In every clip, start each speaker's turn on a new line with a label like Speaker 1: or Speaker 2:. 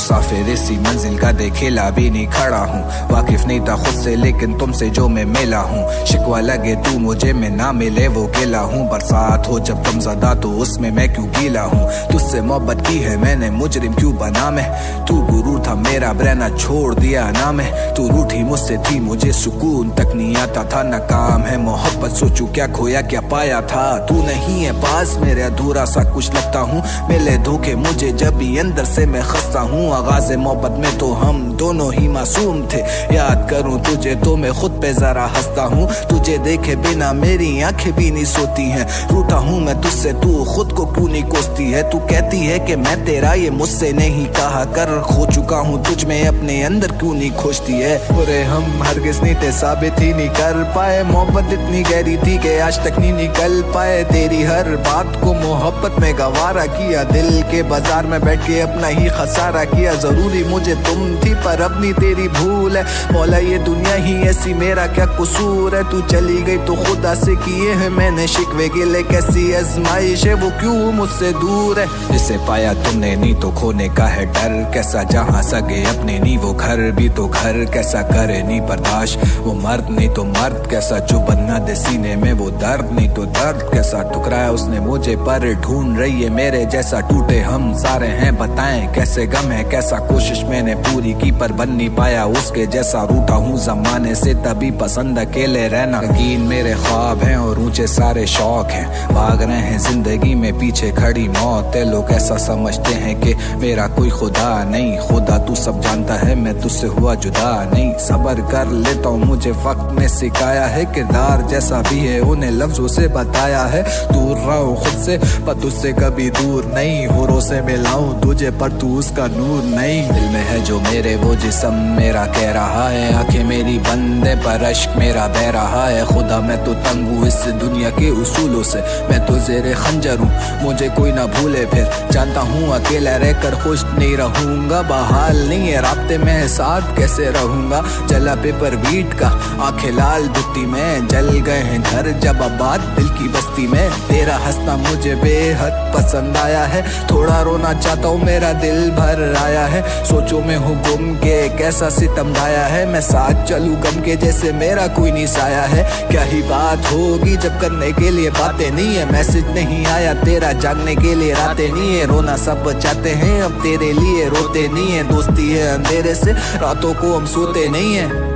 Speaker 1: मुसाफिर इसी मंजिल का देखेला भी नहीं खड़ा हूँ। वाकिफ नहीं था खुद से लेकिन तुमसे जो मैं मिला हूँ। शिकवा लगे तू मुझे मैं ना मिले वो गिला हूँ। बरसात हो जब तुम ज़्यादा तो उसमें मैं क्यों गीला हूँ। तुझसे मोहब्बत की है मैंने मुजरिम क्यों बना मैं। तू गुरूर था मेरा बरना छोड़ दिया ना मैं। तू रूठी मुझसे थी मुझे सुकून तक नहीं आता था। नाकाम है मोहब्बत सोचू क्या खोया क्या पाया था। तू नहीं है पास मेरे अधूरा सा कुछ लगता हूँ। मिले धोखे मुझे जब भी अंदर से मैं खस्ता हूँ। आगाज़ मोहब्बत में तो हम दोनों ही मासूम थे। याद करूँ तुझे तो मैं खुद पे जरा हंसता हूँ। तुझे देखे बिना मेरी आंखें भी नहीं सोती हैं। रूठा हूँ मैं तुझसे तू खुद को क्यों नहीं कोसती है। तू कहती है कि मैं तेरा ये मुझसे नहीं कहा कर। खो चुका हूँ तुझ में अपने अंदर क्यों नहीं खोजती है। बुरे हम हरगिज़ नहीं थे साबित ही नहीं कर पाए। मोहब्बत इतनी गहरी थी कि आज तक नहीं निकल पाए। तेरी हर बात को मोहब्बत में गवारा किया। दिल के बाजार में बैठ के अपना ही खसारा किया। जरूरी मुझे तुम थी पर अब नहीं तेरी भूल है। मौला ये दुनिया ही ऐसी मेरा क्या कसूर है। तू चली गई तो खुदा से किए हैं मैंने शिकवे गिले। कैसी आजमाइश है वो क्यों मुझसे दूर है। जिसे पाया तुमने नहीं तो खोने का है डर। कैसा जहाँ सगे अपने नहीं वो घर भी तो घर। कैसा करे नहीं बर्दाश्त वो मर्द नहीं तो मर्द। कैसा जो बनना दे सीने में वो दर्द नहीं तो दर्द। कैसा ठुकराया उसने मुझे पर ढूंढ रही है मेरे जैसा। टूटे हम सारे हैं बताएं कैसे गम है। कैसा कोशिश मैंने पूरी की पर बन नहीं पाया उसके जैसा। रूठा हूँ जमाने से तभी पसंद अकेले रहना। यकीन मेरे ख्वाब हैं और ऊंचे सारे शौक हैं। भाग रहे हैं जिंदगी में पीछे खड़ी मौत है। लोग ऐसा समझते हैं कि मेरा कोई खुदा नहीं। खुदा तू सब जानता है मैं तुझसे हुआ जुदा नहीं। सब्र कर लेता हूँ मुझे वक्त ने सिखाया है। किरदार जैसा भी है उन्हें लफ्जों से बताया है। दूर रहा हूँ खुद से पर तुझसे कभी दूर नहीं। होरों से मिलाऊं तुझे पर तू उसका नूर नहीं। दिल में है जो मेरे वो जिस्म मेरा कह रहा है। आंखें मेरी बंद है पर अश्क मेरा बह रहा है। खुदा मैं तो तंग हूँ इस दुनिया के उसूलों से। मैं तो जेरे खंजर हूँ मुझे कोई ना भूले फिर। जानता हूँ अकेला रहकर खुश नहीं रहूंगा। बहाल नहीं है राब्ते में साथ कैसे रहूंगा। जला पेपर बीट का आंखें लाल दुत्ती में। जल गए हैं घर जब आबाद दिल की बस्ती में। तेरा हंसना मुझे बेहद पसंद आया है। थोड़ा रोना चाहता हूँ मेरा दिल भर आया है। सोचो मैं हूँ गुम के कैसा सितम ढाया है। मैं साथ चलूँ गम के जैसे मेरा कोई नहीं साया है। क्या ही बात होगी जब करने के लिए बातें नहीं है। मैसेज नहीं आया तेरा जागने के लिए रातें नहीं है। रोना सब चाहते हैं अब तेरे लिए रोते नहीं है। दोस्ती है अंधेरे से रातों को हम सोते नहीं है।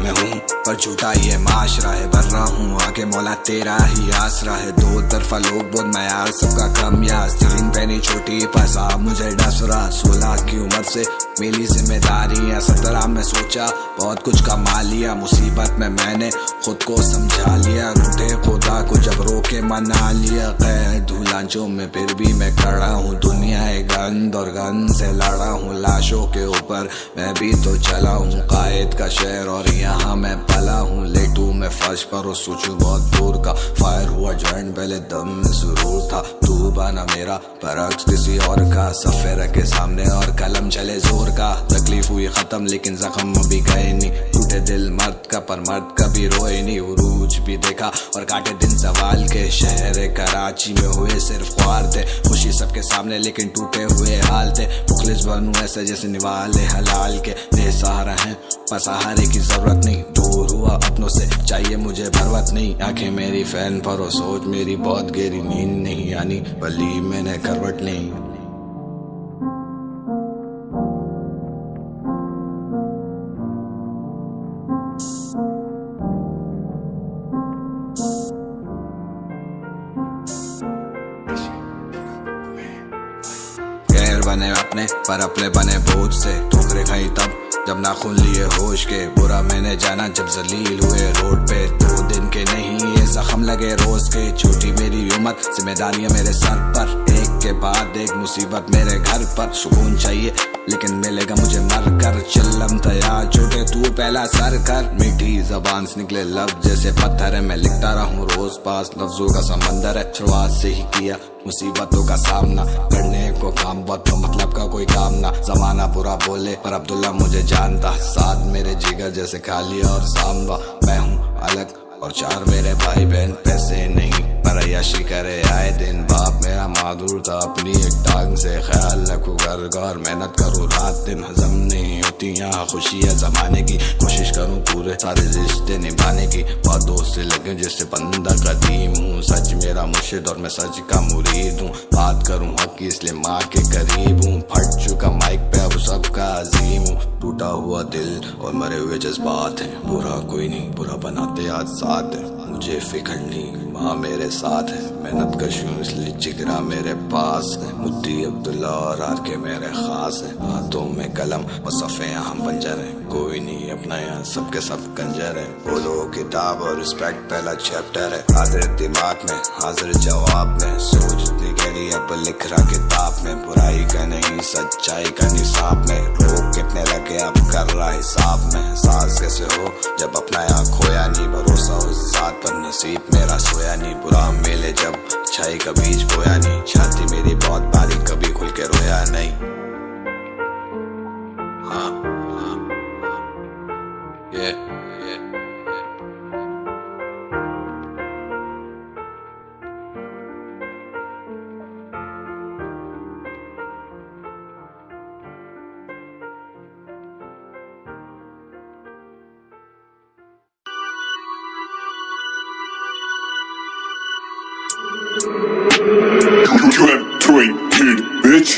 Speaker 1: मैं हूँ पर झूठा ये माशरा है। भर रहा हूँ आगे मौला तेरा ही आसरा है। दो तरफा लोग बहुत मैं यार सबका कम यार। स्क्रीन पे नहीं छोटी पैसा मुझे डसरा। 16 की उम्र से मेरी जिम्मेदारी है। 17 में सोचा बहुत कुछ कमा लिया। मुसीबत में मैंने खुद को समझा लिया। रूठे खुदा को जब रोके मना लिया। कैद धूलांचों में फिर भी मैं खड़ा हूँ। दुनिया है गंद और गंद से लड़ा हूँ। लाशों के ऊपर मैं भी तो चला हूँ। कायद का शहर और यहाँ मैं पला हूँ। लेटू मैं फर्श पर और सोचूं बहुत दूर का। फायर हुआ जॉइंट पहले दम में सुरूर था। तू बना मेरा बरक्स किसी और का। सफेर के सामने और कलम चले जोर का। तकलीफ हुई खत्म लेकिन जख्म अभी गए नहीं। टूटे दिल मर्द का पर मर्द कभी रोए नहीं। उरूज भी देखा और काटे दिन सवाल के। शहर कराची में हुए सिर्फ ख्वार थे। खुशी सबके सामने लेकिन टूटे हुए हाल थे। मुखलिस बनूं ऐसे जैसे निवाले हलाल के। बेसहारा हैं पर सहारे की जरूरत नहीं। दूर हुआ अपनों से चाहिए मुझे भरवत नहीं। आंखें मेरी फैन पर और सोच मेरी बहुत गहरी। नींद नहीं आनी भली मैंने करवट नहीं। बने अपने पर अपने बने बोझ से। ठोकरे खाई तब जब नाखून लिए होश के, बुरा मैंने जाना जब जलील हुए रोड पे। 2 दिन के नहीं ये जख्म लगे रोज के, छोटी मेरी उम्र, जिम्मेदारियां मेरे सर पर, एक के बाद एक मुसीबत मेरे घर पर। सुकून चाहिए लेकिन मिलेगा मुझे मर कर, चिल्लम तैयार छोटे तू पहला सर कर। मीठी जबान से निकले लफ्ज जैसे पत्थर है, मैं लिखता रहूं रोज पास लफ्जों का समंदर है। शुरुआत से ही किया मुसीबतों का सामना, करने को काम बहुत तो मतलब का कोई काम ना। जमाना बुरा बोले पर अब्दुल्ला मुझे जानता, साथ मेरे जिगर जैसे खाली और सांबा। मैं हूँ अलग और 4 मेरे भाई बहन, पैसे नहीं पर अय्याशी करे आए दिन। बाप मेरा मादूर था अपनी एक टांग से, ख्याल रखूं घर घर, मेहनत करूं रात दिन। हजम नहीं होती यहाँ खुशी है जमाने की, कोशिश करूं पूरे सारे रिश्ते निभाने की। बहुत दोस्त से लगे जैसे बंदा कदीम हूँ, सच मेरा मुर्शिद और मैं सच का मुरीद हूँ। बात करूं हक की इसलिए माँ के करीब हूँ, फट चुका माइक पे अब सबका अजीम हूँ। टूटा हुआ दिल और मरे हुए जज्बात हैं, बुरा कोई नहीं बुरा बनाते आज साथ है। मुझे फिक्र नहीं माँ मेरे साथ है, मेहनत कशूं इसलिए जिगरा मेरे पास है। मुद्दी अब्दुल्ला और आर के मेरे खास है, हाथों में कलम और सफ़े यहाँ बंजर है। कोई नहीं अपना यहाँ सबके सब कंजर है। बोलो किताब और रिस्पेक्ट पहला चैप्टर है, हाजिर दिमाग में हाजिर जवाब में। सोच इतनी गहरी अब लिख रहा किताब में, बुराई का नहीं सच्चाई का निसाब में। लोग कितने लगे अब कर रहा हिसाब में, सांस कैसे हो जब अपना यहाँ खोया नहीं। भरोसा उस साथ पर नसीब मेरा सोया नहीं, बुरा मिले जब छाई का बीज बोया नहीं। छाती मेरी बहुत भारी कभी खुल के रोया नहीं। हाँ ये
Speaker 2: You have to wait, dude, bitch.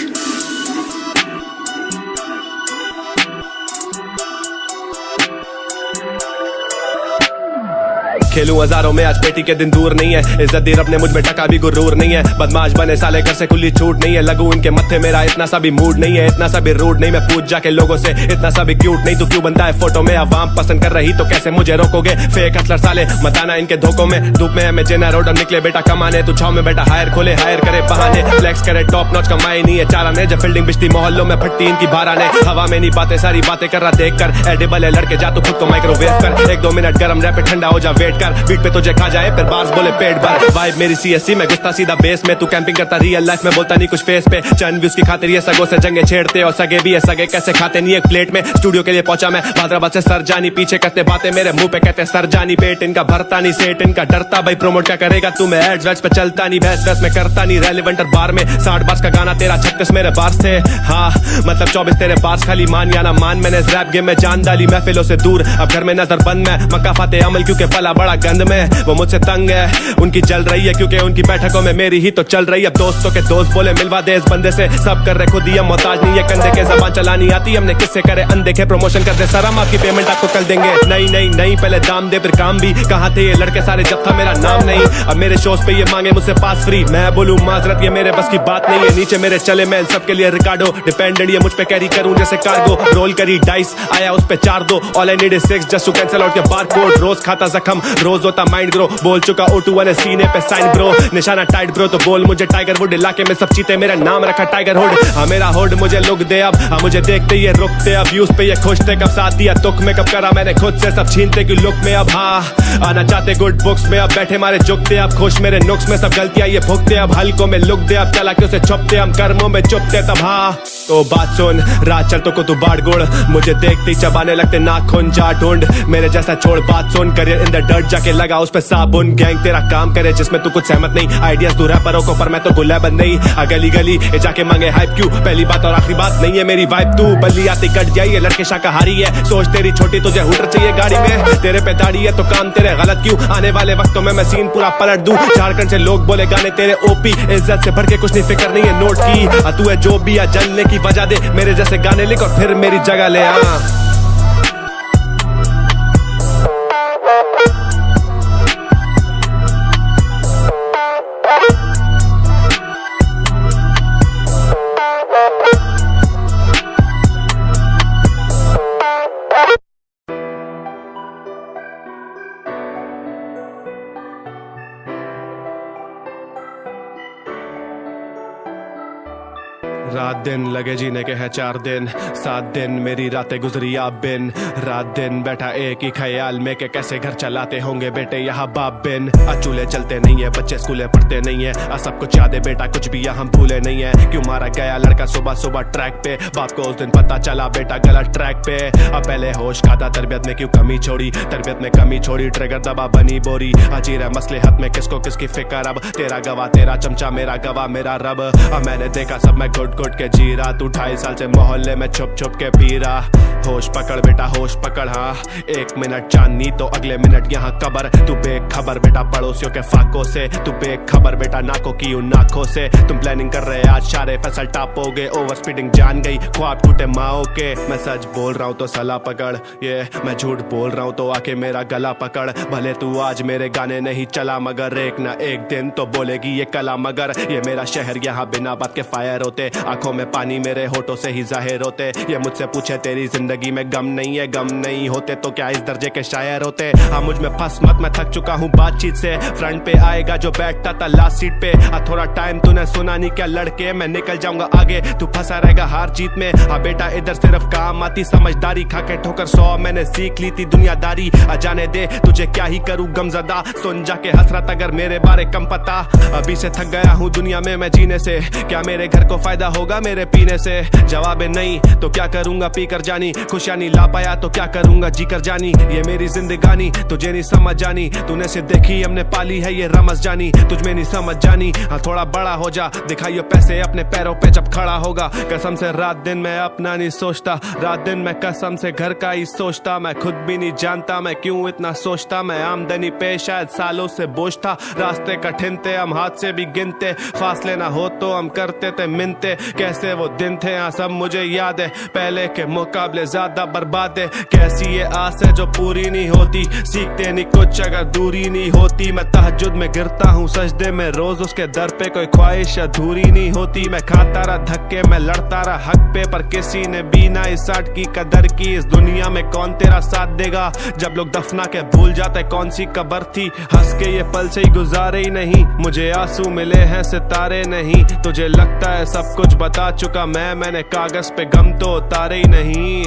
Speaker 3: खेलूं हजारों में आज पेटी के दिन दूर नहीं है, इज्जत दी रब ने मुझ में टका भी गुरूर नहीं है। बदमाश बने साले घर से खुली छूट नहीं है, लगू इनके मत्थे मेरा इतना सा भी मूड नहीं है। इतना सा भी रूड नहीं मैं पूछ जाके लोगों से, इतना सा भी क्यूट नहीं तू क्यों बनता है फोटो में। अवाम पसंद कर रही तो कैसे मुझे रोकोगे, फेक हसलर साले मत आना इनके धोखों में। धूप में मैं जेना रोड निकले बेटा कमाने, तू छाव में बेटा हायर खोले हायर करे बहाने। फ्लेक्स करे टॉप नॉच कमाई नहीं है चारा ने, जब फील्डिंग बिजती मोहल्लों में फटती इनकी बारा ने। हवा में नहीं बातें सारी बातें कर रहा देख कर, एडिबल है लड़के जा तू खुद को माइक्रोवेव कर। 1-2 मिनट गर्म रह पे ठंडा हो जा वेट कर, बीट पे तुझे खा जाए फिर बार्स बोले पेट भर। वाइब मेरी CSC में घुसता सीधा बेस में, तू कैंपिंग करता रियल लाइफ में बोलता नहीं कुछ फेस पे। चंद व्यूज की खातिर ये सगों से जंगे छेड़ते, और सगे भी है सगे कैसे खाते नहीं एक प्लेट में। स्टूडियो के लिए पहुंचा मैं हैदराबाद से सर जानी, पीछे करते बातें मेरे मुंह पे कहते सर जानी। पेट इनका भरता नहीं सेट इनका डरता, भाई प्रमोट क्या करेगा तू, मैं एड्स वेड्स पे चलता नहीं, बहस वैस में करता नहीं। रेलेवेंट बार में 60 बार्स का गाना तेरा 36 मेरे बार्स थे। हाँ मतलब 24 तेरे बार्स, खाली मान या ना मान मैंने इस रैप गेम में जान डाली। महफिलों से दूर अब घर में नजर बंद मैं, मक्का फाते अमल क्योंकि पला बड़ा गंद में। वो मुझसे तंग है उनकी जल रही है क्योंकि उनकी बैठकों में मेरी ही तो चल रही है। दोस्तों के दोस्त बोले मिलवा दे इस बंदे से, सब कर रहे खुद ही, मोहताज नहीं है कंधे के। जबान चलानी आती हमने किससे करे अनदेखे, प्रमोशन कर दे सर हम आपकी पेमेंट आपको कल देंगे। नहीं नहीं नहीं पहले दाम दे फिर काम भी, कहाँ थे ये लड़के सारे जब था मेरा नाम नहीं। अब मेरे शोज पे ये मांगे मुझसे पास फ्री, मैं बोलूं माजरत ये मेरे बस की बात नहीं है। नीचे मेरे चले मैं सबके लिए रिकार्डो डिपेंडेंट, ये मुझ पे कैरी करूं जैसे कार्गो। रोल करी डाइस आया उस पे 4-2, all I need is 6 just to cancel out your barcode. रोज खाता जख्म रोज होता माइंड ग्रो, बोल चुका O2 वाले सीने पे साइन ब्रो। निशाना टाइट ब्रो तो बोल मुझे टाइगर वुड, इलाके में सब चीते मेरा नाम रखा टाइगर हुड। हाँ मेरा हुड मुझे लुक दे अब, हाँ मुझे देखते ये रुकते अब। व्यूज पे ये खुश थे कब साथ दिया तुक में, कब करा मैंने खुद से सब छीनते की लुक में। अब हाँ आना चाहते गुड बुक्स में, अब बैठे मारे झुकते अब खुश मेरे नुक्स में। सब गलतियां ये भुगते अब, हल्कों में लुक दे अब, चला के उसे छुपते हम कर्मों में चुपते तब। हाँ तो बात सुन रात चल तो को तू बाढ़ गुड़, मुझे देखते ही चबाने लगते नाखून जा ढूंढ। मेरे जैसा छोड़ बात सुन, करियर इन द डर्ट जाके लगा उस पे साबुन। गैंग तेरा काम करे जिसमें तू कुछ सहमत नहीं, आइडियाज तू रैपरों को पर मैं तो गुलाबंद नहीं। गली गली जाके मांगे हाइप क्यों, पहली बात और आखिरी बात नहीं है मेरी वाइब। तू बल्ली आती कट जाइए लड़के शाकाहारी है, सोच तेरी छोटी तुझे हुटर चाहिए गाड़ी में। तेरे पे दाढ़ी है तो काम तेरे गलत क्यों, आने वाले वक्तों में मैं सीन पूरा पलट दूं। झारखंड से लोग बोले गाने तेरे ओपी, इज्जत से भर के कुछ नहीं फिक्र नहीं है नोट की। तू है जो भी है जलने की वजह दे, मेरे जैसे गाने लिख और फिर मेरी जगह ले आ। दिन लगे जीने के हैं 4 दिन 7 दिन मेरी रातें गुजरी आप बिन रात दिन बैठा एक ही ख्याल में के कैसे घर चलाते होंगे बेटे यहाँ बाप बिन चूल्हे चलते नहीं है बच्चे स्कूले पढ़ते नहीं है सब कुछ याद है बेटा कुछ भी यहाँ भूले नहीं है क्यों मारा गया लड़का सुबह सुबह ट्रैक पे बाप को उस दिन पता चला बेटा गलत ट्रैक पे अब पहले होश खाता तरबियत में क्यों कमी छोड़ी तरबियत में कमी छोड़ी ट्रिगर दबा बनी बोरी अजीर है मसले हाथ में किसको किसकी फिक्र अब तेरा गवाह तेरा चमचा मेरा गवाह मेरा रब अब मैंने देखा सब मैं घुट घुट के जी रहा तू 2.5 साल से मोहल्ले में छुप छुप के पी रहा होश पकड़ बेटा होश पकड़ हाँ 1 मिनट चांदनी तो अगले मिनट यहाँ कबर तू बेखबर बेटा पड़ोसियों के फाकों से तू बेखबर बेटा नाकों की उन नाकों से तुम प्लानिंग कर रहे आज सारे फसल टापोगे ओवर स्पीडिंग जान गई ख्वाब टूटे माओ के मैं सच बोल रहा हूँ तो सला पकड़ ये मैं झूठ बोल रहा हूँ तो आके मेरा गला पकड़ भले तू आज मेरे गाने नहीं चला मगर एक ना एक दिन तो बोलेगी ये कला मगर ये मेरा शहर यहाँ बिना बात के फायर होते आंखों में पानी मेरे होठों से ही जाहिर होते ये मुझसे पूछे तेरी जिंदगी में गम नहीं होते तो क्या इस दर्जे के शायर होते हाँ मुझ में फंस मत मैं थक चुका हूँ बातचीत से फ्रंट पे आएगा जो बैठता था लास्ट सीट पे थोड़ा टाइम तूने सुना नहीं क्या लड़के मैं निकल जाऊंगा आगे तू फंसा रहेगा हार जीत में हाँ बेटा इधर सिर्फ काम आती समझदारी खा के ठोकर 100 मैंने सीख ली थी दुनियादारी जाने दे तुझे क्या ही करूँ गमजदा सुन जाके हसरत अगर मेरे बारे कम पता अभी से थक गया हूँ दुनिया में मैं जीने से क्या मेरे घर को फायदा होगा मेरे पीने से जवाब है नहीं तो क्या करूंगा पी कर जानी खुशियां नहीं ला पाया तो क्या करूंगा जी कर जानी ये मेरी जिंदगानी तुझे नहीं समझ जानी तूने सिर्फ देखी हमने पाली है ये रमज जानी तुझ में नहीं समझ जानी हाँ थोड़ा बड़ा हो जा दिखाइए पैसे अपने पैरों पे जब खड़ा होगा कसम से रात दिन मैं अपना नहीं सोचता रात दिन मैं कसम से घर का ही सोचता मैं खुद भी नहीं जानता मैं क्यों इतना सोचता मैं आमदनी पे शायद सालों से बोझ था रास्ते कठिन थे हम हाथ से भी गिनते फासले ना हो तो हम करते थे मिनते कैसे वो दिन थे हाँ सब मुझे याद है पहले के मुकाबले ज्यादा बर्बाद है कैसी ये आस है जो पूरी नहीं होती सीखते नहीं कुछ अगर दूरी नहीं होती मैं तहज्जुद में गिरता हूँ सजदे में रोज उसके दर पे कोई ख्वाहिश अधूरी नहीं होती मैं खाता रहा धक्के मैं लड़ता रहा हक पे पर किसी ने भी ना इस आर्ट की कदर की इस दुनिया में कौन तेरा साथ देगा जब लोग दफना के भूल जाते कौन सी कबर थी हंस के ये पल से ही गुजारे ही नहीं मुझे आंसू मिले हैं सितारे नहीं तुझे लगता है सब कुछ बता चुका मैंने कागज पे गम तो उतारे ही नहीं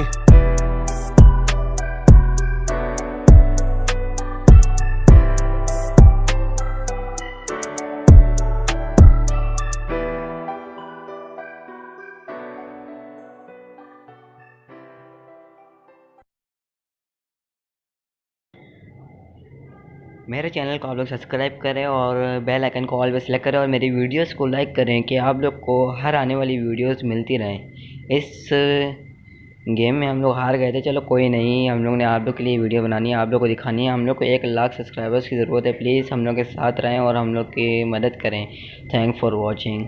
Speaker 4: मेरे चैनल को आप लोग सब्सक्राइब करें और बेल आइकन को ऑल पे सेलेक्ट करें और मेरी वीडियोस को लाइक करें कि आप लोग को हर आने वाली वीडियोस मिलती रहें। इस गेम में हम लोग हार गए थे, चलो कोई नहीं, हम लोग ने आप लोग के लिए वीडियो बनानी है, आप लोग को दिखानी है। हम लोग को 1 लाख सब्सक्राइबर्स की ज़रूरत है। प्लीज़ हम लोग के साथ रहें और हम लोग की मदद करें। Thank for watching.